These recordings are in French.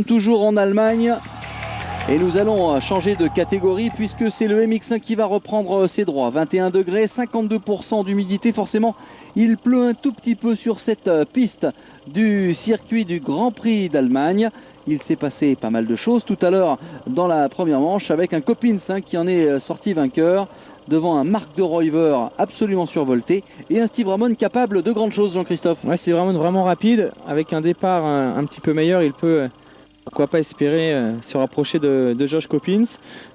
Toujours en Allemagne et nous allons changer de catégorie puisque c'est le MX1 qui va reprendre ses droits. 21 degrés, 52% d'humidité. Forcément, il pleut un tout petit peu sur cette piste du circuit du Grand Prix d'Allemagne. Il s'est passé pas mal de choses tout à l'heure dans la première manche avec un Coppins qui en est sorti vainqueur devant un Marc de Reuver absolument survolté et un Steve Ramon capable de grandes choses, Jean-Christophe. Ouais, c'est vraiment rapide. Avec un départ un petit peu meilleur, il peut... pourquoi pas espérer se rapprocher de Josh Coppins.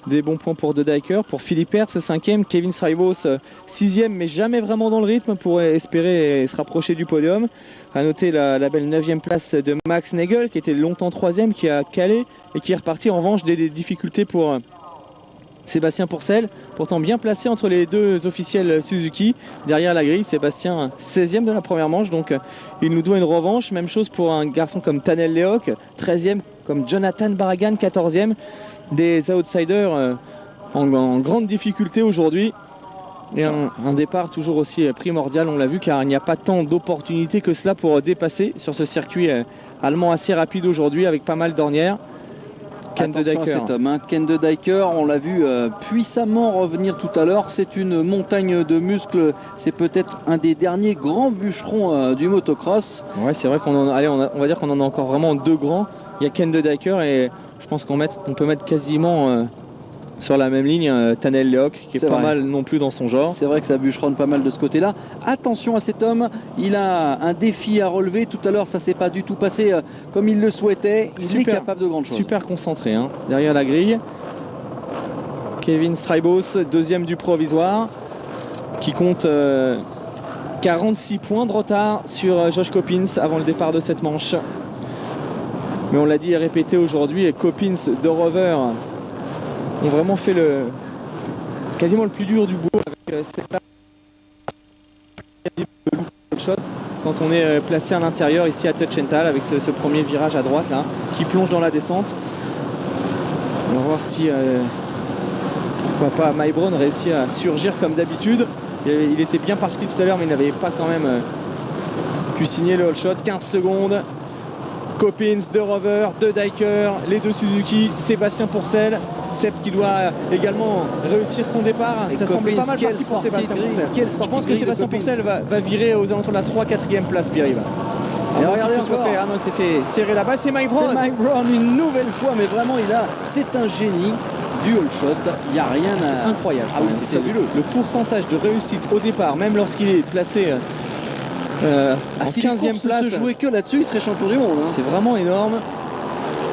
Des bons points pour De Dyker, pour Philippe Hertz 5e, Kevin Strijbos 6e, mais jamais vraiment dans le rythme pour espérer se rapprocher du podium. A noter la belle 9e place de Max Nagel qui était longtemps 3e, qui a calé et qui est reparti en revanche des difficultés pour Sébastien Pourcel, pourtant bien placé entre les deux officiels Suzuki. Derrière la grille, Sébastien 16e de la première manche, donc il nous doit une revanche. Même chose pour un garçon comme Tanel Lehoc, 13e, comme Jonathan Barragan, 14e. Des outsiders en grande difficulté aujourd'hui. Et un départ toujours aussi primordial, on l'a vu, car il n'y a pas tant d'opportunités que cela pour dépasser sur ce circuit allemand assez rapide aujourd'hui, avec pas mal d'ornières. Ken De Dyker. Cet homme, hein. Ken De Dyker, on l'a vu puissamment revenir tout à l'heure. C'est une montagne de muscles. C'est peut-être un des derniers grands bûcherons du motocross. Ouais, c'est vrai qu'on on va dire qu'on en a encore vraiment deux grands. Il y a Ken De Dyker et je pense qu'on peut mettre quasiment sur la même ligne Tanel Lehoc, qui est pas mal non plus dans son genre. C'est vrai que ça bûcheronne pas mal de ce côté-là. Attention à cet homme, il a un défi à relever. Tout à l'heure, ça s'est pas du tout passé comme il le souhaitait. Il est capable de grandes choses. Super concentré, hein, derrière la grille. Kevin Strijbos, 2e du provisoire, qui compte 46 points de retard sur Josh Coppins avant le départ de cette manche. Mais on l'a dit et répété aujourd'hui, et Coppins, De Reuver ont vraiment fait quasiment le plus dur du boulot avec cette shot quand on est placé à l'intérieur ici à Tuchenthal avec ce premier virage à droite là qui plonge dans la descente. On va voir si pourquoi pas Mike Brown réussit à surgir comme d'habitude. Il était bien parti tout à l'heure, mais il n'avait pas quand même pu signer le all shot. 15 secondes. Coppins, De Reuver, De Dyker, les deux Suzuki, Sébastien Pourcel. Seb qui doit également réussir son départ. Ça semble pas mal parti pour Sébastien Pourcel. Je pense que Sébastien Pourcel va virer aux alentours de la 3-4e place, Pierre-Yves. Et regardez encore. Ah non, il s'est fait serrer là-bas. C'est Mike Brown. C'est Mike Brown une nouvelle fois, mais vraiment c'est un génie du all shot. Il n'y a rien à... C'est incroyable. Ah oui, c'est fabuleux. Le pourcentage de réussite au départ, même lorsqu'il est placé en 15e place. Si se jouait que là-dessus, il serait champion du monde. Hein. C'est vraiment énorme.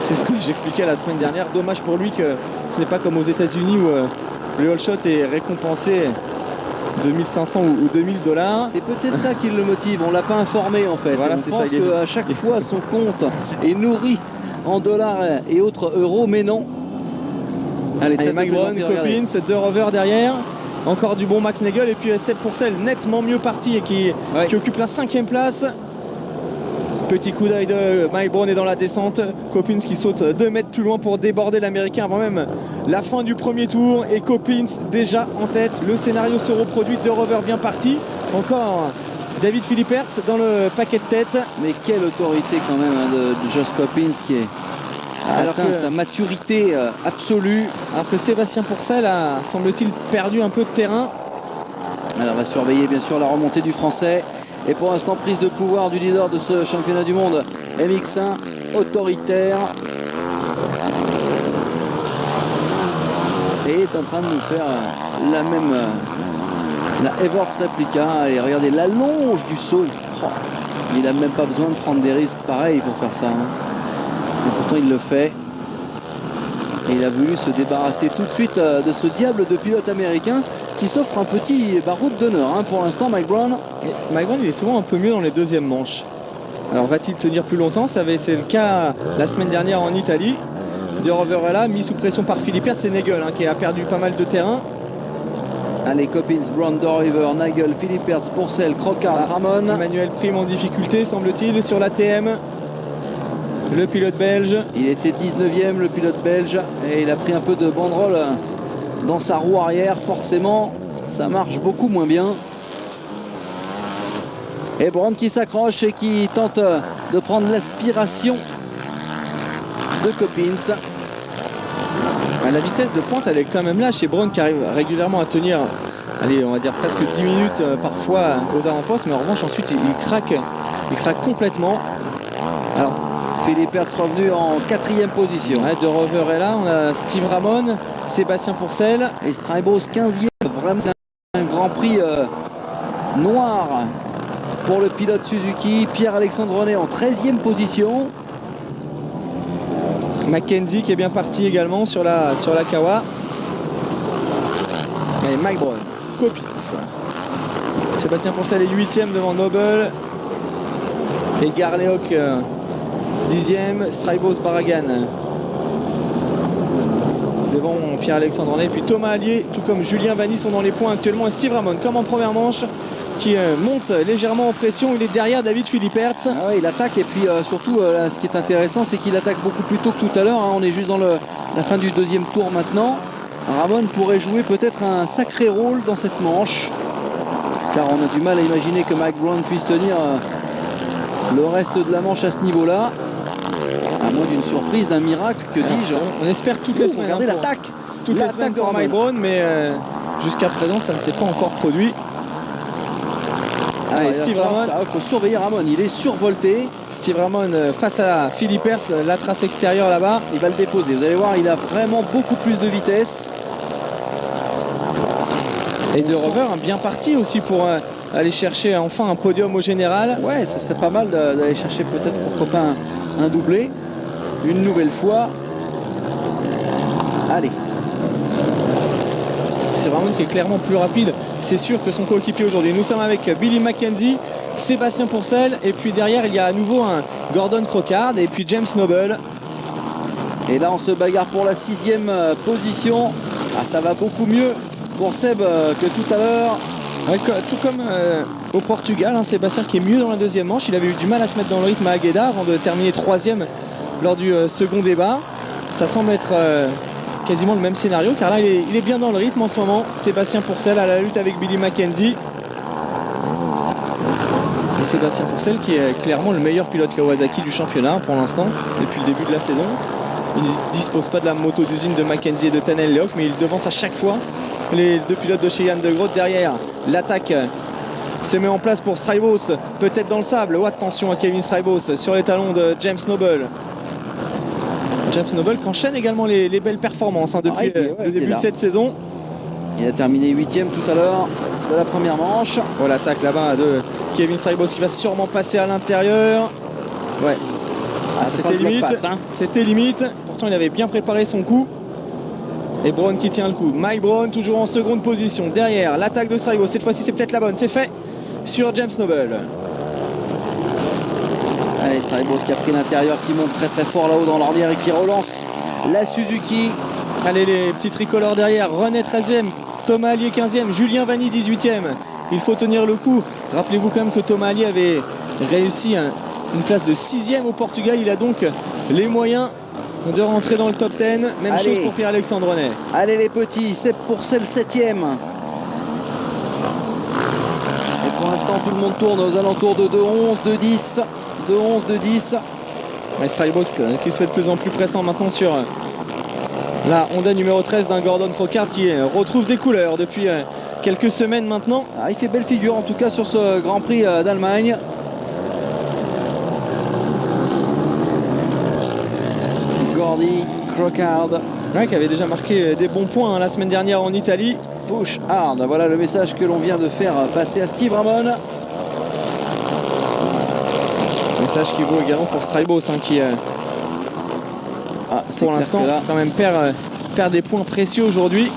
C'est ce que j'expliquais la semaine dernière. Dommage pour lui que ce n'est pas comme aux États-Unis où le all shot est récompensé de 1500 ou 2000 $. C'est peut-être ça qui le motive. On l'a pas informé en fait. Voilà, on pense qu'à chaque fois son compte est nourri en dollars et autres euros, mais non. Allez, Mike Brown, Coppins, De Reuver derrière. Encore du bon Max Nagel et puis Seb Pourcel nettement mieux parti et qui occupe la 5e place. Petit coup d'œil de Mike Brown est dans la descente. Coppins qui saute 2 mètres plus loin pour déborder l'Américain avant même la fin du premier tour. Et Coppins déjà en tête. Le scénario se reproduit. De Reuver bien parti. Encore David Philippe Hertz dans le paquet de tête. Mais quelle autorité quand même hein, de Josh Coppins qui a atteint sa maturité absolue. Alors que Sébastien Pourcel a, semble-t-il, perdu un peu de terrain. Alors on va surveiller bien sûr la remontée du Français. Et pour l'instant, prise de pouvoir du leader de ce championnat du monde, MX1, autoritaire. Et est en train de nous faire la même, la Everts réplica. Et regardez l'allonge du saut. Il n'a même pas besoin de prendre des risques pareils pour faire ça. Hein. Et pourtant, il le fait. Et il a voulu se débarrasser tout de suite de ce diable de pilote américain qui s'offre un petit baroud d'honneur hein, pour l'instant, Mike Brown. Et Mike Brown il est souvent un peu mieux dans les deuxièmes manches. Alors va-t-il tenir plus longtemps? Ça avait été le cas la semaine dernière en Italie. De Reuver est là, mis sous pression par Philippe Hertz, c'est Nagel hein, qui a perdu pas mal de terrain. Allez, Coppins, Brown, De Reuver, Nagel, Philippe Hertz, Pourcel, Crocard, Ramon. Emmanuel Prime en difficulté, semble-t-il, sur la TM. Le pilote belge. Il était 19e, le pilote belge, et il a pris un peu de banderole dans sa roue arrière. Forcément, ça marche beaucoup moins bien. Et Brown qui s'accroche et qui tente de prendre l'aspiration de Coppins. La vitesse de pointe, elle est quand même là chez Braun, qui arrive régulièrement à tenir, allez, on va dire presque 10 minutes parfois aux avant-postes, mais en revanche ensuite il craque complètement. Alors Philippe Hertz revenu en 4e position. De Rover est là, on a Steve Ramon, Sébastien Pourcel et Strybos 15e. Vraiment c'est un grand prix noir pour le pilote Suzuki. Pierre-Alexandre René en 13e position. Mackenzie qui est bien parti également sur la Kawa. Et Mike Braun, Coppins. Sébastien Pourcel est 8e devant Noble. Et Garleoc 10e. Strybos Barragan devant Pierre-Alexandre René. Puis Thomas Allier, tout comme Julien Vanny sont dans les points actuellement. Et Steve Ramon, comme en première manche, qui monte légèrement en pression. Il est derrière David Philippe Hertz. Ah ouais, il attaque et puis surtout là, ce qui est intéressant c'est qu'il attaque beaucoup plus tôt que tout à l'heure. On est juste dans la fin du 2e tour maintenant. Ramon pourrait jouer peut-être un sacré rôle dans cette manche, car on a du mal à imaginer que Mike Braun puisse tenir le reste de la manche à ce niveau-là, à moins d'une surprise, d'un miracle, que dis-je. On espère toutes les semaines. Regardez l'attaque. Toutes les semaines pour Mike Braun, mais jusqu'à présent ça ne s'est pas encore produit. Allez, Steve Ramon. Il faut surveiller Ramon, il est survolté. Steve Ramon face à Philippe Hertz, la trace extérieure là-bas. Il va le déposer, vous allez voir, il a vraiment beaucoup plus de vitesse. Et De Rover bien parti aussi pour aller chercher enfin un podium au général. Ouais, ce serait pas mal d'aller chercher peut-être pourquoi pas un doublé. Une nouvelle fois. Allez. C'est Ramon qui est clairement plus rapide, c'est sûr, que son coéquipier aujourd'hui. Nous sommes avec Billy Mackenzie, Sébastien Pourcel, et puis derrière il y a à nouveau un Gordon Crockard et puis James Noble. Et là on se bagarre pour la 6e position. Ah, ça va beaucoup mieux pour Seb que tout à l'heure. Ouais, tout comme au Portugal, Sébastien qui est mieux dans la 2e manche. Il avait eu du mal à se mettre dans le rythme à Agueda avant de terminer 3e lors du second débat. Ça semble être quasiment le même scénario, car là il est bien dans le rythme en ce moment. Sébastien Pourcel à la lutte avec Billy Mackenzie. Et Sébastien Pourcel qui est clairement le meilleur pilote Kawasaki du championnat pour l'instant, depuis le début de la saison. Il ne dispose pas de la moto d'usine de Mackenzie et de Tanel Lehoc, mais il devance à chaque fois les deux pilotes de chez Yann de Groot. Derrière, l'attaque se met en place pour Strybos, peut-être dans le sable. Oh, attention à Kevin Strybos sur les talons de James Noble. James Noble qui enchaîne également les belles performances depuis le début de cette saison. Il a terminé 8e tout à l'heure de la première manche. Oh, l'attaque là-bas de Kevin Strybos qui va sûrement passer à l'intérieur. Ouais. C'était limite. C'était limite. Pourtant il avait bien préparé son coup. Et Braun qui tient le coup. Mike Braun toujours en seconde position. Derrière, l'attaque de Strybos. Cette fois-ci c'est peut-être la bonne. C'est fait sur James Noble. Allez, Strybos qui a pris l'intérieur, qui monte très très fort là-haut dans l'ornière et qui relance la Suzuki. Allez, les petits tricolores derrière. René 13e, Thomas Allier 15e, Julien Vanny 18e. Il faut tenir le coup. Rappelez-vous quand même que Thomas Allier avait réussi une place de 6e au Portugal. Il a donc les moyens de rentrer dans le top 10. Même chose pour Pierre-Alexandre René. Allez les petits, c'est pour celle 7e. Et pour l'instant tout le monde tourne aux alentours de 2-11, 2-10. 2-11, 2-10. Strybos qui se fait de plus en plus pressant maintenant sur la Honda numéro 13 d'un Gordon Crockard qui retrouve des couleurs depuis quelques semaines maintenant. Ah, il fait belle figure en tout cas sur ce Grand Prix d'Allemagne. Gordy Crockard. Ouais, qui avait déjà marqué des bons points la semaine dernière en Italie. Push hard, voilà le message que l'on vient de faire passer à Steve Ramon. Message qui vaut également pour Strybos qui pour l'instant quand même perd des points précieux aujourd'hui.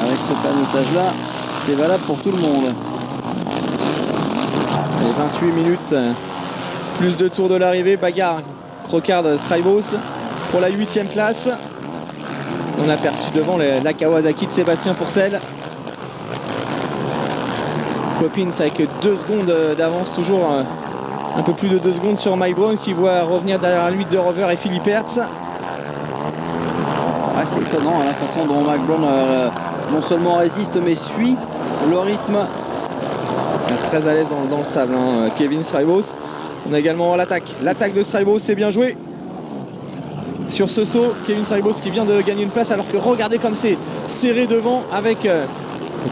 Avec ce panotage là, c'est valable pour tout le monde. Et 28 minutes, plus de tours de l'arrivée, bagarre Crockard Strybos pour la 8e place. On a aperçu devant la Kawasaki de Sébastien Pourcel. Coppins avec 2 secondes d'avance, toujours un peu plus de 2 secondes sur Mike Braun qui voit revenir derrière lui De Rover et Philippe Hertz. Ouais, c'est étonnant la façon dont Mike Braun non seulement résiste mais suit le rythme. Très à l'aise dans le sable, Kevin Strybos. On a également l'attaque. L'attaque de Strybos, c'est bien joué. sur ce saut. Kevin Strybos qui vient de gagner une place, alors que regardez comme c'est serré devant avec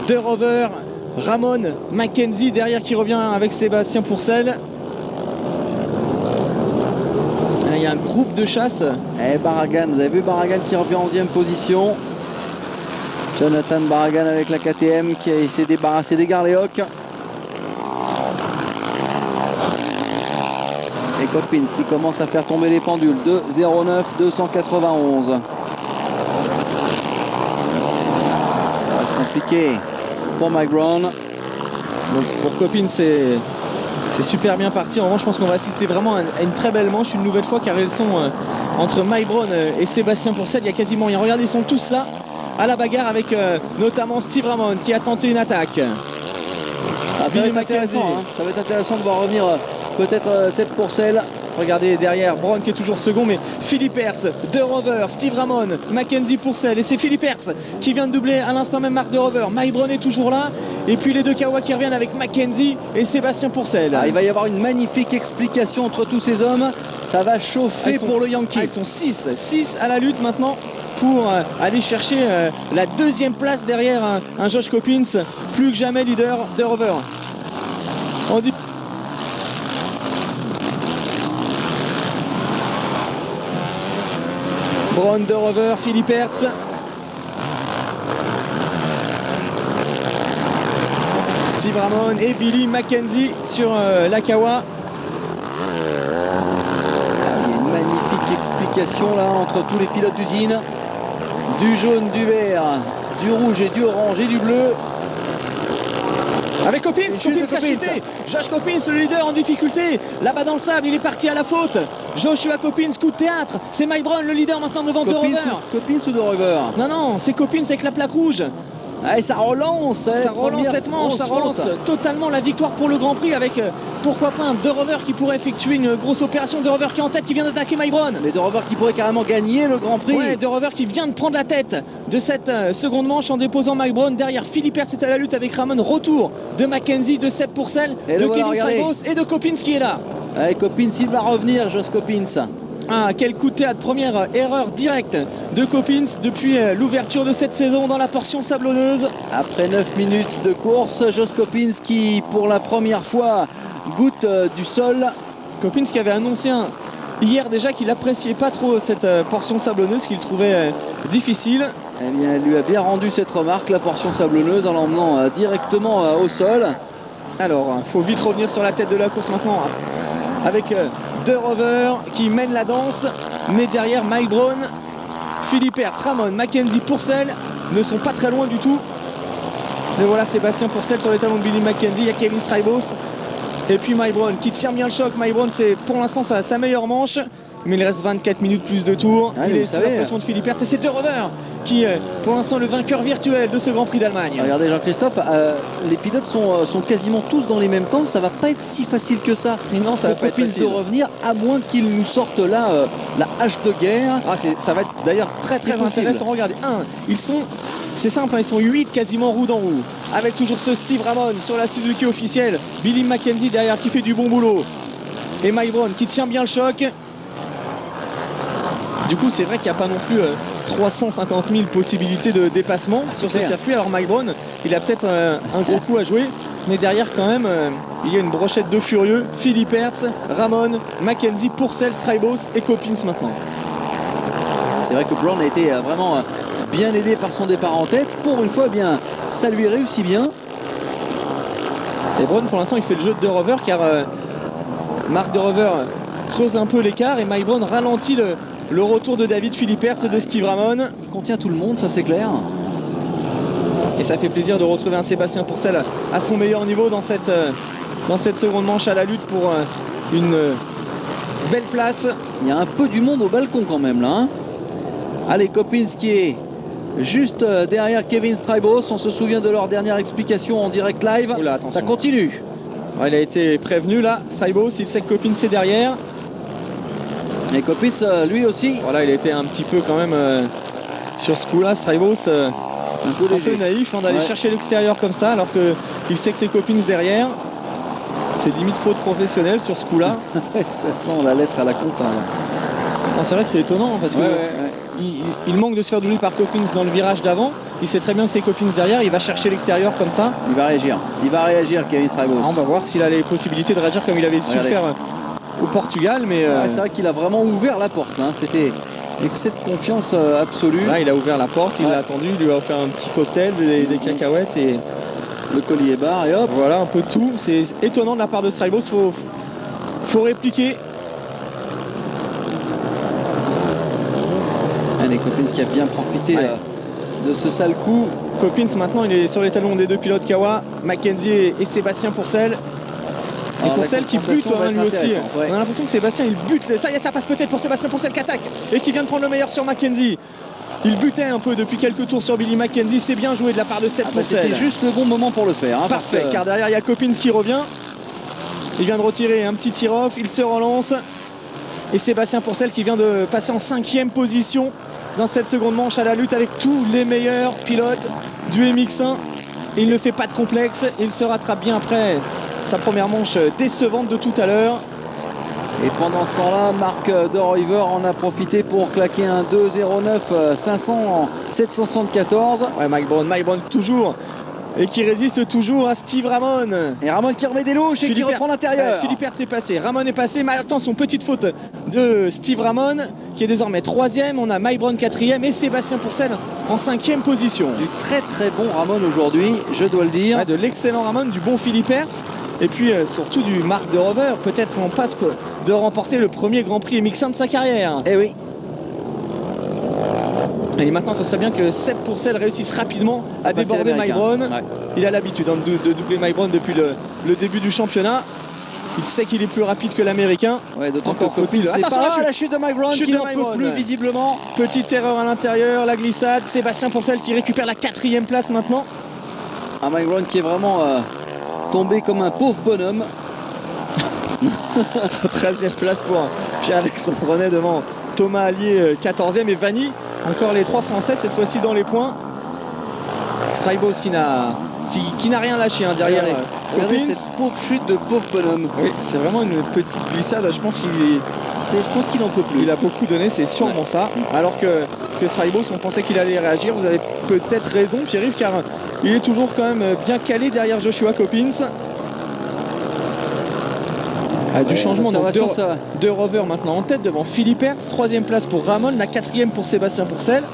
De Rover, Ramon, Mackenzie derrière qui revient avec Sébastien Pourcel. Il y a un groupe de chasse. Et Barragan, vous avez vu Barragan qui revient en 11e position. Jonathan Barragan avec la KTM qui s'est débarrassé des Garléoc. Et Coppins qui commence à faire tomber les pendules. 2,09, 291. Ça reste compliqué pour Mike Brown. Donc pour Coppins, c'est super bien parti. En revanche, je pense qu'on va assister vraiment à une très belle manche une nouvelle fois, car ils sont entre Mike Brown et Sébastien Pourcel. Il y a quasiment rien. Regardez, ils sont tous là à la bagarre avec notamment Steve Ramon qui a tenté une attaque. Ça va être intéressant, hein. Ça va être intéressant de voir revenir peut-être Seb Pourcel. Regardez derrière, Brown qui est toujours second, mais Philippe Hertz, De Rover, Steve Ramon, Mackenzie Pourcel, et c'est Philippe Hertz qui vient de doubler à l'instant même Marc De Rover. Mike Brown est toujours là, et puis les deux Kawa qui reviennent avec Mackenzie et Sébastien Pourcel. Il va y avoir une magnifique explication entre tous ces hommes. Ça va chauffer pour le Yankee. Ils sont 6 à la lutte maintenant pour aller chercher la deuxième place derrière un Josh Coppins, plus que jamais leader De Rover. On dit Brown, De Rover, Philippe Hertz. Steve Ramon et Billy Mackenzie sur la Kawa. Il y a une magnifique explication là entre tous les pilotes d'usine. Du jaune, du vert, du rouge et du orange et du bleu. Avec Coppins qui a chuté. Josh Coppins, le leader en difficulté. Là-bas dans le sable, il est parti à la faute. Joshua Coppins, coup de théâtre. C'est Mike Brown, le leader maintenant devant De Rover. Coppins ou De Rover? Non, c'est Coppins avec la plaque rouge. Et ça relance. Ça relance cette manche, ça relance totalement la victoire pour le Grand Prix avec pourquoi pas un De Rover qui pourrait effectuer une grosse opération. De Rover qui est en tête, qui vient d'attaquer Mike Brown. Mais De Rover qui pourrait carrément gagner le Grand Prix. Ouais, De Rover qui vient de prendre la tête de cette seconde manche en déposant Mike Brown. Derrière Philippe Hertz est à la lutte avec Ramon. Retour de Mackenzie, de Seb Pourcel, de Kevin Strybos et de Coppins qui est là. Allez, Coppins, il va revenir, Josh Coppins. Ah, quel coup de théâtre, première erreur directe de Coppins depuis l'ouverture de cette saison dans la portion sablonneuse. Après 9 minutes de course, Josh Coppins qui pour la première fois goûte du sol. Coppins qui avait annoncé hier déjà qu'il n'appréciait pas trop cette portion sablonneuse, qu'il trouvait difficile. Eh bien, elle lui a bien rendu cette remarque, la portion sablonneuse, en l'emmenant directement au sol. Alors, il faut vite revenir sur la tête de la course maintenant avec De Rover qui mène la danse, mais derrière Mike Brown, Philippe Hertz, Ramon, Mackenzie, Pourcel ne sont pas très loin du tout. Mais voilà Sébastien Pourcel sur les talons de Billy Mackenzie, il y a Kevin Strybos et puis Mike Brown qui tire bien le choc. Mike Brown, c'est pour l'instant sa meilleure manche, mais il reste 24 minutes plus de tours. Il est sous la pression de Philippe Hertz et c'est De Rover qui est pour l'instant le vainqueur virtuel de ce Grand Prix d'Allemagne. Regardez Jean-Christophe, les pilotes sont quasiment tous dans les mêmes temps. Ça va pas être si facile que ça. Mais non, ça va pas être facile de revenir, à moins qu'ils nous sortent là la hache de guerre. Ça va être d'ailleurs très intéressant. Regardez, c'est simple, ils sont 8 quasiment roue dans roue. Avec toujours ce Steve Ramon sur la Suzuki officielle. Billy Mackenzie derrière qui fait du bon boulot. Et Mike Brown qui tient bien le choc. Du coup, c'est vrai qu'il n'y a pas non plus 350 000 possibilités de dépassement sur ce circuit. Alors Mike Brown, il a peut-être un gros coup à jouer, mais derrière quand même, il y a une brochette de furieux. Philippe Hertz, Ramon, Mackenzie, Pourcel, Strybos et Coppins maintenant. C'est vrai que Brown a été vraiment bien aidé par son départ en tête. Pour une fois, bien, ça lui réussit bien. Et Brown, pour l'instant, il fait le jeu de Rover, car Marc De Rover creuse un peu l'écart et Mike Brown ralentit le retour de David Philippe Hertz et de Steve Ramon. Il contient tout le monde, ça c'est clair. Et ça fait plaisir de retrouver un Sébastien Pourcel à son meilleur niveau dans cette seconde manche à la lutte pour une belle place. Il y a un peu du monde au balcon quand même là. Hein. Allez, Coppins qui est juste derrière Kevin Strybos. On se souvient de leur dernière explication en direct live. Oula, ça continue. Ouais, il a été prévenu là, Strybos, il sait que Coppins est derrière. Et Coppins lui aussi. Voilà, il était un petit peu quand même sur ce coup-là, Strybos. Un peu naïf d'aller chercher l'extérieur comme ça, alors qu'il sait que c'est Coppins derrière. C'est limite faute professionnelle sur ce coup-là. Ça sent la lettre à la compta. C'est vrai que c'est étonnant parce que il manque de se faire doubler par Coppins dans le virage d'avant. Il sait très bien que c'est Coppins derrière, il va chercher l'extérieur comme ça. Il va réagir Kevin Strijbos. On va voir s'il a les possibilités de réagir comme il avait su faire au Portugal. Mais c'est vrai qu'il a vraiment ouvert la porte. Hein. C'était excès de confiance absolue. Là, il a ouvert la porte, il l'a attendu, il lui a offert un petit cocktail, des cacahuètes et le collier barre et hop. Voilà un peu de tout. C'est étonnant de la part de Strijbos. Faut répliquer. Allez, Coppins qui a bien profité de ce sale coup. Coppins maintenant il est sur les talons des deux pilotes Kawa, Mackenzie et Sébastien Pourcel. Et Pourcel qui bute lui aussi. On a l'impression que Sébastien il bute. Ça y est, ça passe peut-être pour Sébastien Pourcel qui attaque et qui vient de prendre le meilleur sur Mackenzie. Il butait un peu depuis quelques tours sur Billy Mackenzie. C'est bien joué de la part de Seb Pourcel. C'était juste le bon moment pour le faire. Hein, parfait, car derrière il y a Coppins qui revient. Il vient de retirer un petit tir-off, il se relance. Et Sébastien Pourcel qui vient de passer en 5e position dans cette seconde manche à la lutte avec tous les meilleurs pilotes du MX1. Il ne fait pas de complexe, il se rattrape bien après sa première manche décevante de tout à l'heure. Et pendant ce temps-là, Marc De Ruyver en a profité pour claquer un 2.09 500 en 774. Ouais, Mike Brown toujours. Et qui résiste toujours à Steve Ramon. Et Ramon qui remet des louches et qui reprend l'intérieur. Philippe Hertz est passé, Ramon est passé, mais attention, petite faute de Steve Ramon qui est désormais 3e. On a Mike Brown 4e et Sébastien Pourcel en 5e position. Du très très bon Ramon aujourd'hui, je dois le dire. Ouais, de l'excellent Ramon, du bon Philippe Hertz. Et puis surtout du Marc De Rover, peut-être en passe de remporter le premier Grand Prix MX1 de sa carrière. Eh oui. Et maintenant ce serait bien que Seb Pourcel réussisse rapidement à déborder Mike Brown. Ouais. Il a l'habitude de doubler Mike Brown depuis le début du championnat. Il sait qu'il est plus rapide que l'américain. Ouais, d'autant que Coppins n'est pas la chute de Mike Brown qui n'en peut plus visiblement. Petite erreur à l'intérieur, la glissade. Sébastien Pourcel qui récupère la 4e place maintenant. Un Mike Brown qui est vraiment tombé comme un pauvre bonhomme. 13e place pour Pierre-Alexandre Renet devant Thomas Allier 14e et Vanny. Encore les 3 Français cette fois-ci dans les points. Strijbos qui n'a rien lâché derrière. Regardez cette pauvre chute de pauvre bonhomme. Oui, c'est vraiment une petite glissade. Je pense qu'il n'en peut plus. Il a beaucoup donné, c'est sûrement ça. Alors que Strijbos, on pensait qu'il allait réagir. Vous avez peut-être raison, Pierre-Yves, car il est toujours quand même bien calé derrière Joshua Coppins. Du changement, donc De Rover maintenant en tête devant Philippe Hertz, 3e place pour Ramon, la 4e pour Sébastien Pourcel.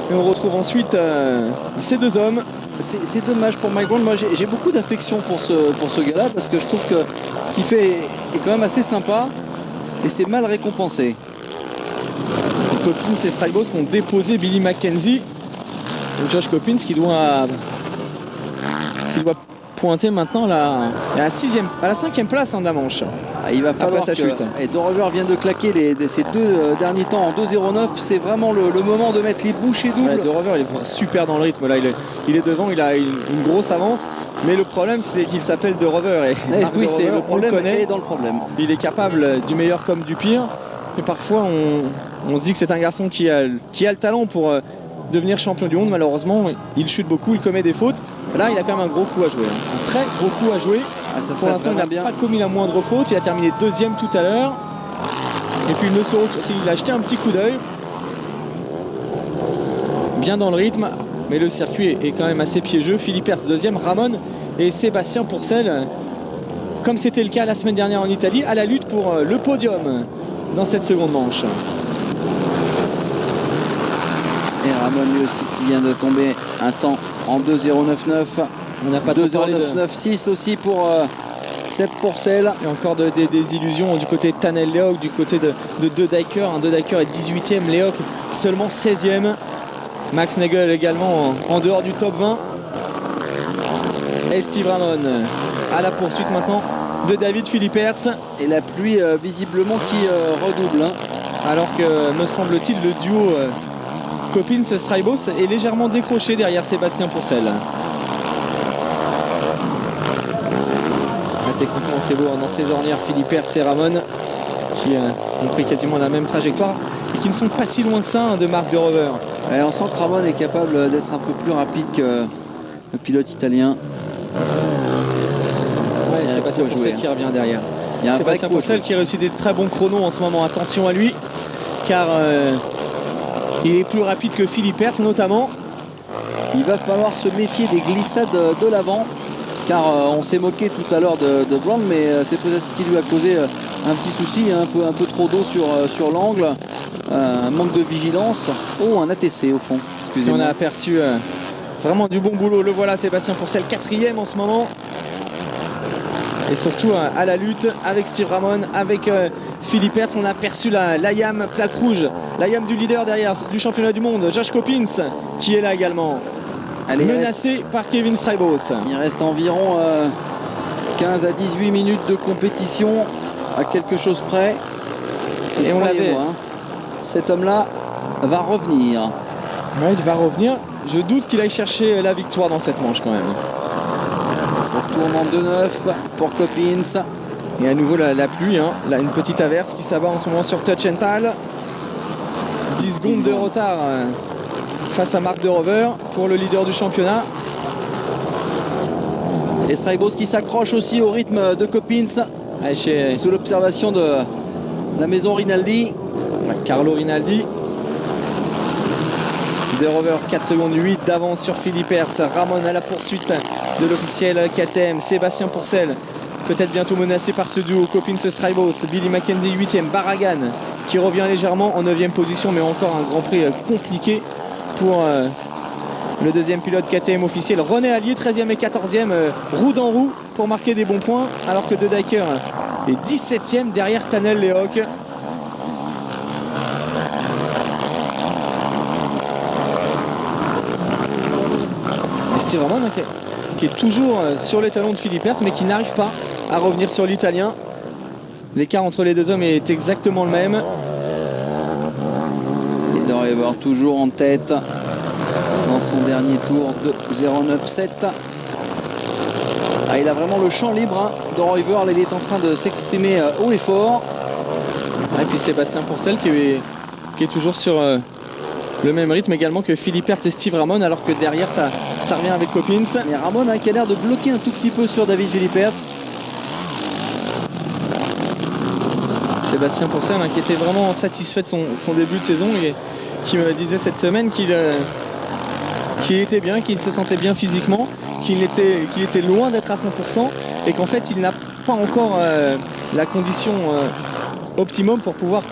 Et on retrouve ensuite ces deux hommes. C'est dommage pour Mike Brown. Moi j'ai beaucoup d'affection pour ce gars-là parce que je trouve que ce qu'il fait est quand même assez sympa et c'est mal récompensé. Coppins et Strijbos qui ont déposé Billy Mackenzie. Josh Coppins qui doit pointer maintenant à la 5e place de la manche. Il va falloir sa chute. Et De Rover vient de claquer ces 2 derniers temps en 2.09. C'est vraiment le moment de mettre les bouchées doubles. Ouais, De Rover il est super dans le rythme. Là, il est devant, il a une grosse avance. Mais le problème c'est qu'il s'appelle De Rover. Et oui, c'est le problème. On le connaît. Est dans le problème. Il est capable du meilleur comme du pire. Et parfois on se dit que c'est un garçon qui a le talent pour devenir champion du monde. Malheureusement, il chute beaucoup, il commet des fautes. Là, il a quand même un gros coup à jouer. Un très gros coup à jouer. Pour l'instant, il n'a pas commis la moindre faute. Il a terminé 2e tout à l'heure. Et puis, il a jeté un petit coup d'œil. Bien dans le rythme. Mais le circuit est quand même assez piégeux. Philippe Hertz 2e, Ramon et Sébastien Pourcel, comme c'était le cas la semaine dernière en Italie, à la lutte pour le podium dans cette seconde manche. Et Ramon lui aussi qui vient de tomber un temps en 2.099. On n'a pas 2.096 aussi pour Seb Pourcel. Et encore des illusions du côté de Tanel Lehoc, du côté de De Dijker. De Dijker est 18e, Lehoc seulement 16e. Max Nagel également en dehors du top 20. Et Steve Ramon à la poursuite maintenant de David Philippe Hertz. Et la pluie visiblement qui redouble. Alors que, me semble-t-il, le duo Coppins-Strijbos est légèrement décroché derrière Sébastien Pourcel. Techniquement c'est beau dans ses ornières, Philippe Hertz et Ramon qui ont pris quasiment la même trajectoire et qui ne sont pas si loin que ça de Marc De Rover. Et on sent que Ramon est capable d'être un peu plus rapide que le pilote italien. Ouais, Sébastien Pourcel qui revient derrière. Sébastien Pourcel qui réussit des très bons chronos en ce moment, attention à lui. car il est plus rapide que Philippe Hertz notamment. Il va falloir se méfier des glissades de l'avant, car on s'est moqué tout à l'heure de Brown, mais c'est peut-être ce qui lui a causé un petit souci, un peu trop d'eau sur l'angle, un manque de vigilance. Oh, un ATC au fond, excusez-moi. On a aperçu vraiment du bon boulot. Le voilà, Sébastien Pourcel, 4e en ce moment. Et surtout à la lutte avec Steve Ramon, avec Philippe Hertz. On a aperçu la YAM plaque rouge, la YAM du leader derrière du championnat du monde, Josh Coppins, qui est là également. Allez, menacé par Kevin Strijbos. Il reste environ 15 à 18 minutes de compétition, à quelque chose près. Et on l'avait. Cet homme-là va revenir. Ouais, il va revenir. Je doute qu'il aille chercher la victoire dans cette manche quand même. Ça tourne en 2-9 pour Coppins. Et à nouveau la pluie, hein. Là, une petite averse qui s'abat en ce moment sur Touch and Tal. 10 secondes de retard face à Mark de Rover pour le leader du championnat. Et Strijbos qui s'accroche aussi au rythme de Coppins. Sous l'observation de la maison Rinaldi. Carlo Rinaldi. De Rover 4 secondes 8 d'avance sur Philippe Hertz. Ramon à la poursuite de l'officiel KTM. Sébastien Pourcel peut-être bientôt menacé par ce duo Coppins-Strijbos. Billy Mackenzie 8e. Barragan qui revient légèrement en 9e position, mais encore un Grand Prix compliqué pour le deuxième pilote KTM officiel. René Allier 13e et 14e, roue dans roue pour marquer des bons points, alors que De Dijker est 17e derrière Tanel Lehoc. Et Steve Ramon qui est toujours sur les talons de Philippe Hertz, mais qui n'arrive pas à revenir sur l'Italien. L'écart entre les deux hommes est exactement le même. Et De Rover toujours en tête dans son dernier tour de 0,97. Il a vraiment le champ libre, hein, De Rover. Là, il est en train de s'exprimer haut et fort. Et puis Sébastien Pourcel qui est toujours sur le même rythme également que Philippe Hertz et Steve Ramon, alors que derrière ça revient avec Coppins. Et Ramon qui a l'air de bloquer un tout petit peu sur David Philippe Hertz. Sébastien Pourcel qui était vraiment satisfait de son début de saison et qui me disait cette semaine qu'il était bien, qu'il se sentait bien physiquement, qu'il était loin d'être à 100% et qu'en fait il n'a pas encore la condition optimum pour pouvoir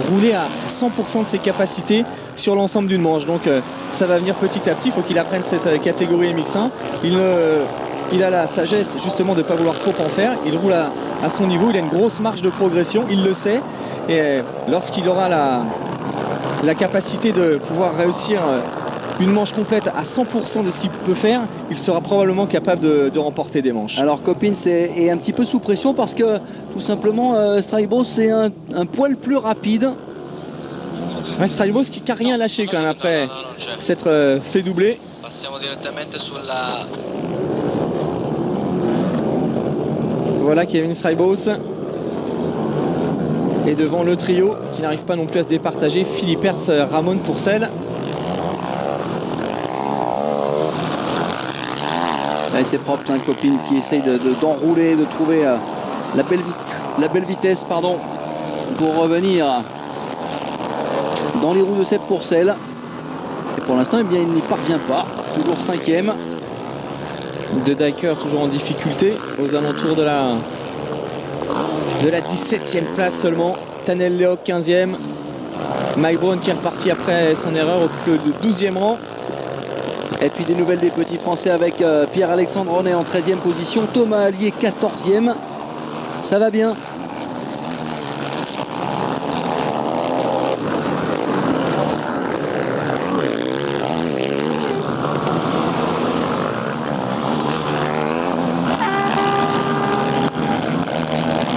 rouler à 100% de ses capacités sur l'ensemble d'une manche. Donc ça va venir petit à petit. Il faut qu'il apprenne cette catégorie MX1. Il a la sagesse justement de ne pas vouloir trop en faire. Il roule à son niveau. Il a une grosse marge de progression. Il le sait. Et lorsqu'il aura la capacité de pouvoir réussir une manche complète à 100% de ce qu'il peut faire, il sera probablement capable de remporter des manches. Alors Coppins est un petit peu sous pression parce que tout simplement Strijbos c'est un poil plus rapide. Ouais, Strijbos qui n'a rien lâché quand même après s'être fait doubler. Voilà Kevin Strijbos. Et devant le trio qui n'arrive pas non plus à se départager, Philippe Hertz, Ramon Pourcel. C'est propre, hein, Coppins qui essaye d'enrouler, de trouver la belle vitesse pour revenir dans les roues de Seb Pourcel. Et pour l'instant, eh bien, il n'y parvient pas. Toujours 5e. De Dijker toujours en difficulté aux alentours de la 17e place seulement. Tanel Lehoc 15e. Mike Brown qui est reparti après son erreur au 12e rang. Et puis des nouvelles des petits Français avec Pierre-Alexandre René en 13e position. Thomas Allier 14e. Ça va bien.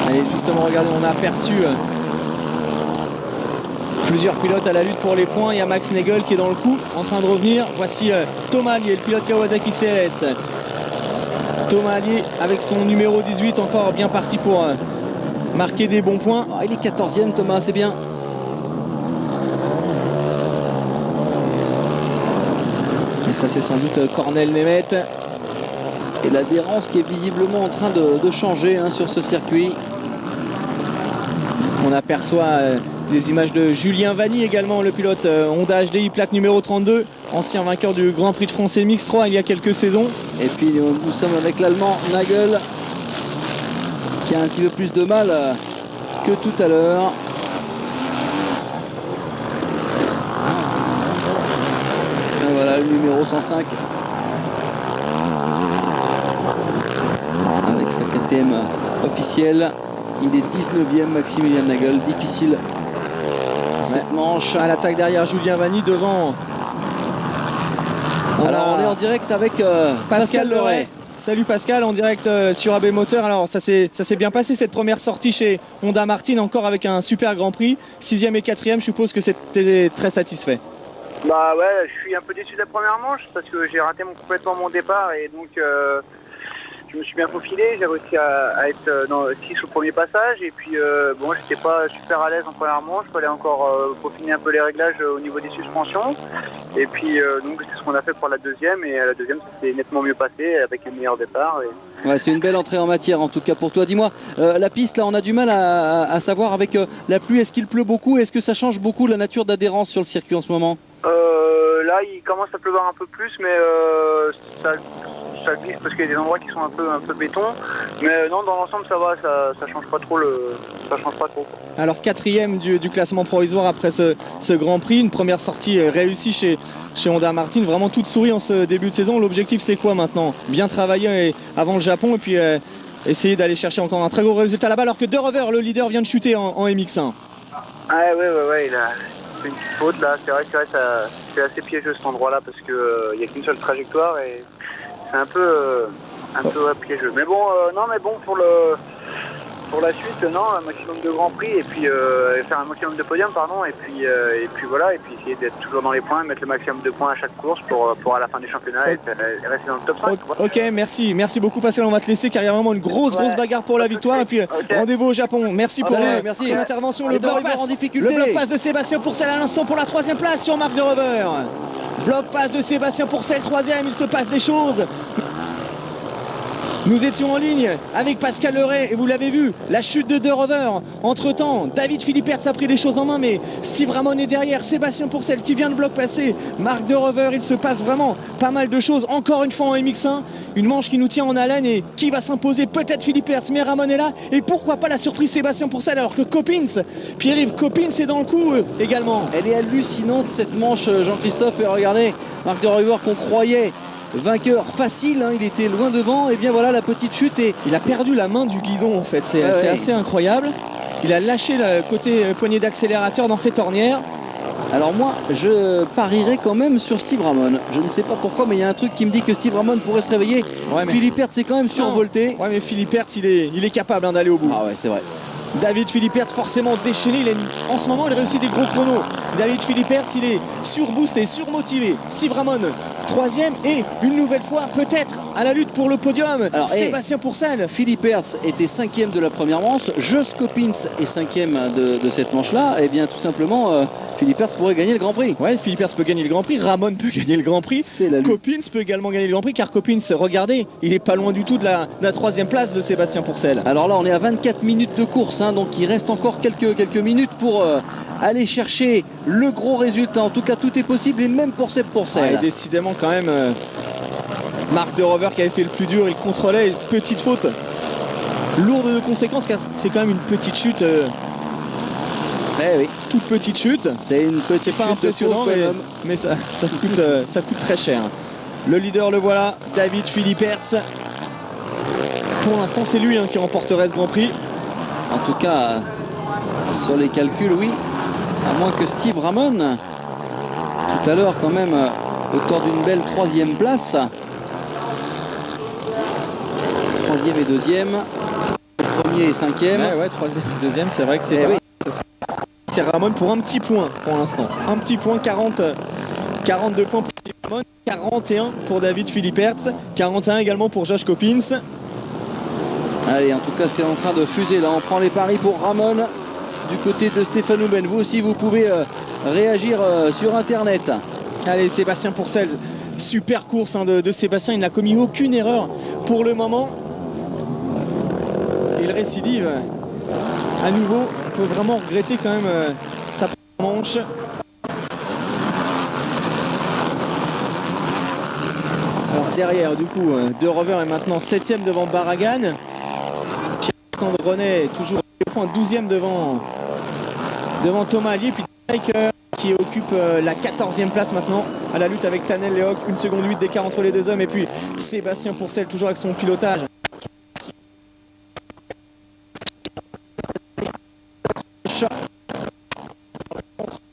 Allez, justement, regardez, on a aperçu plusieurs pilotes à la lutte pour les points. Il y a Max Nagel qui est dans le coup, en train de revenir. Voici Thomas Allier, le pilote Kawasaki CLS. Thomas Allier avec son numéro 18, encore bien parti pour marquer des bons points. Il est 14e, Thomas, c'est bien. Et ça, c'est sans doute Cornel Nemeth. Et l'adhérence qui est visiblement en train de changer, hein, sur ce circuit. On aperçoit Des images de Julien Vanny également, le pilote Honda HDI, plaque numéro 32, ancien vainqueur du Grand Prix de France MX3 il y a quelques saisons. Et puis nous sommes avec l'Allemand Nagel, qui a un petit peu plus de mal que tout à l'heure. Et voilà le numéro 105. Avec sa KTM officielle. Il est 19e, Maximilian Nagel. Difficile cette manche. À l'attaque derrière Julien Vanny, devant. Alors on est en direct avec Pascal Leray. Salut Pascal, en direct sur AB Moteur. Alors ça s'est bien passé cette première sortie chez Honda Martin, encore avec un super Grand Prix. 6e et 4e, je suppose que c'était très satisfait. Bah ouais, je suis un peu déçu de la première manche parce que j'ai raté complètement mon départ et donc je me suis bien faufilé. J'ai réussi à être dans 6 au premier passage et puis bon, j'étais pas super à l'aise en première manche. Il fallait encore peaufiner un peu les réglages au niveau des suspensions. Et puis donc c'est ce qu'on a fait pour la deuxième et à la deuxième ça s'est nettement mieux passé avec un meilleur départ. Et... Ouais, c'est une belle entrée en matière en tout cas pour toi. Dis-moi, la piste là on a du mal à savoir avec la pluie, est-ce qu'il pleut beaucoup? Est-ce que ça change beaucoup la nature d'adhérence sur le circuit en ce moment? Là il commence à pleuvoir un peu plus mais ça glisse parce qu'il y a des endroits qui sont un peu béton. Mais non, dans l'ensemble ça va, ça change pas trop ça change pas trop. Alors 4e du classement provisoire après ce Grand Prix, une première sortie réussie chez Honda Martin, vraiment toute souris en ce début de saison. L'objectif c'est quoi maintenant? Bien travailler avant le Japon et puis essayer d'aller chercher encore un très gros résultat là-bas, alors que De Rover, le leader, vient de chuter en MX1. Ouais, il a fait une petite faute là, c'est vrai que c'est assez piégeux cet endroit là parce qu'il n'y a qu'une seule trajectoire et c'est un peu piégeux. Mais bon, pour la suite, non, un maximum de Grand Prix et puis faire un maximum de podium, pardon, et puis voilà, et puis essayer d'être toujours dans les points, mettre le maximum de points à chaque course pour à la fin du championnat et rester dans le top 5. Ok, merci beaucoup Pascal, on va te laisser car il y a vraiment une grosse bagarre pour la victoire et puis rendez-vous au Japon. Merci pour ton intervention. Le bloc passe de Sébastien Pourcel à l'instant pour la 3e place sur Marc De Rover. Bloc passe de Sébastien Pourcel, 3e, il se passe des choses. Nous étions en ligne avec Pascal Leray et vous l'avez vu, la chute de Rover. Entre temps, David Philippertz a pris les choses en main, mais Steve Ramon est derrière. Sébastien Pourcel qui vient de bloc passer. Marc De Rover, il se passe vraiment pas mal de choses. Encore une fois en MX1, une manche qui nous tient en haleine et qui va s'imposer? Peut-être Philippertz, mais Ramon est là. Et pourquoi pas la surprise Sébastien Pourcel alors que Coppins, Pierre-Yves Coppins est dans le coup également. Elle est hallucinante cette manche, Jean-Christophe. Et regardez, Marc De Rover qu'on croyait vainqueur facile, hein, il était loin devant et bien voilà la petite chute et il a perdu la main du guidon en fait, c'est assez incroyable. Il a lâché le côté poignée d'accélérateur dans cette ornière. Alors moi je parierais quand même sur Steve Ramon. Je ne sais pas pourquoi mais il y a un truc qui me dit que Steve Ramon pourrait se réveiller. Philippertz c'est quand même survolté. Ouais mais Philippertz il est capable d'aller au bout. Ah ouais c'est vrai. David Philippertz forcément déchaîné, en ce moment il réussit des gros chronos. David Philippertz il est surboosté, surmotivé. Steve Ramon 3e et une nouvelle fois peut-être à la lutte pour le podium. Alors, Sébastien Pourcel. Philippertz était 5e de la première manche, Jos Coppins est 5e de cette manche là. Et bien tout simplement Philippertz pourrait gagner le Grand Prix. Ouais, Philippertz peut gagner le Grand Prix, Ramon peut gagner le Grand Prix, Coppins peut également gagner le Grand Prix car Coppins, regardez, il est pas loin du tout de la 3e place de Sébastien Pourcel. Alors là on est à 24 minutes de course, hein, donc il reste encore quelques minutes pour aller chercher le gros résultat. En tout cas tout est possible et même pour Seb Pourcel. Ouais, décidément quand même Marc De Rover qui avait fait le plus dur, il contrôlait, petite faute lourde de conséquences car c'est quand même une petite chute. Oui. Toute petite chute. C'est une petite chute, pas impressionnant mais ça coûte très cher. Le leader le voilà, David Philippertz. Pour l'instant c'est lui qui remporterait ce Grand Prix. En tout cas sur les calculs oui. À moins que Steve Ramon tout à l'heure quand même autour d'une belle 3e place. 3e et 2e. 1er et 5e. Ouais, 3e et 2e, c'est vrai que c'est c'est Ramon pour un petit point pour l'instant. Un petit point, 42 points pour Steve Ramon, 41 pour David Philippertz, 41 également pour Josh Coppins. Allez, en tout cas c'est en train de fuser là. On prend les paris pour Ramon du côté de Stéphane Houben. Vous aussi vous pouvez réagir sur internet. Allez, Sébastien Pourcel, super course de Sébastien, il n'a commis aucune erreur pour le moment. Il récidive à nouveau. On peut vraiment regretter quand même manche. Alors derrière, du coup, De Rover est maintenant 7e devant Barragan. Pierre-Alexandre Renet est toujours 12e devant Thomas Allier. Puis Biker qui occupe la 14e place maintenant à la lutte avec Tanel Lehoc. 1 seconde 8 d'écart entre les deux hommes. Et puis Sébastien Pourcel toujours avec son pilotage.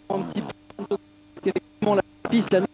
Un petit peu, effectivement, la piste, la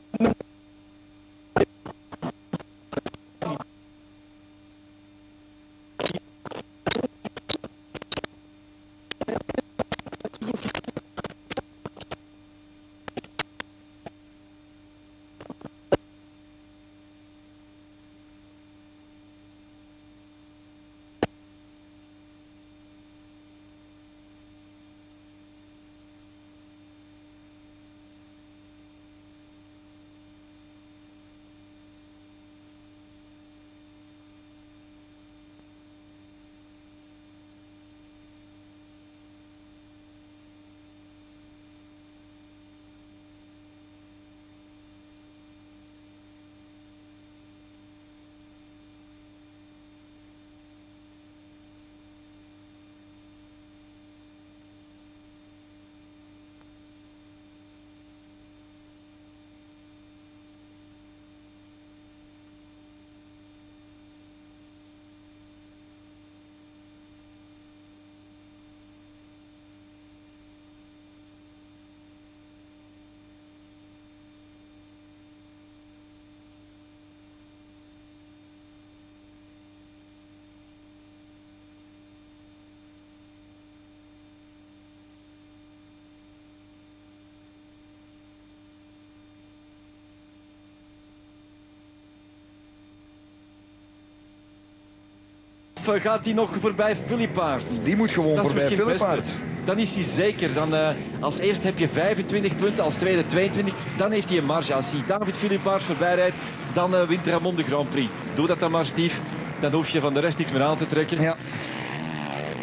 gaat hij nog voorbij Philippaerts? Die moet gewoon Dat is voorbij misschien Philippaerts. best. Dan is hij zeker. Dan, als eerste heb je 25 punten, als tweede 22. Dan heeft hij een marge. Als hij David Philippaerts voorbij rijdt, dan wint Ramon de Grand Prix. Doe dat dan maar, Steve. Dan hoef je van de rest niks meer aan te trekken. Ja.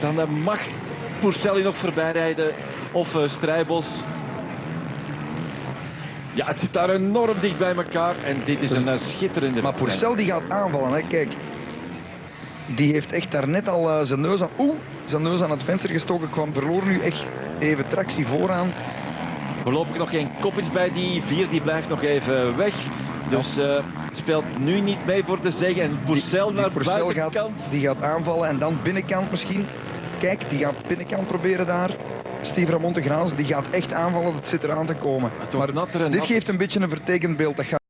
Dan mag Pourcel nog voorbij rijden. Of Strijbos. Ja, het zit daar enorm dicht bij elkaar. En dit is een schitterende Maar wedstrijd. Pourcel die gaat aanvallen, hè. Kijk. Die heeft echt daarnet al zijn neus aan het venster gestoken. Kwam verloor nu echt even tractie vooraan. Voorlopig nog geen Coppins bij die 4, die blijft nog even weg. Dus speelt nu niet mee voor de zege. En Pourcel naar Pourcel buitenkant. die gaat aanvallen en dan binnenkant misschien. Kijk, die gaat binnenkant proberen daar. Steve Ramon de Graans, die gaat echt aanvallen. Dat zit eraan te komen. Het wordt natter en dit natter. geeft een beetje een vertekend beeld. Dat gaat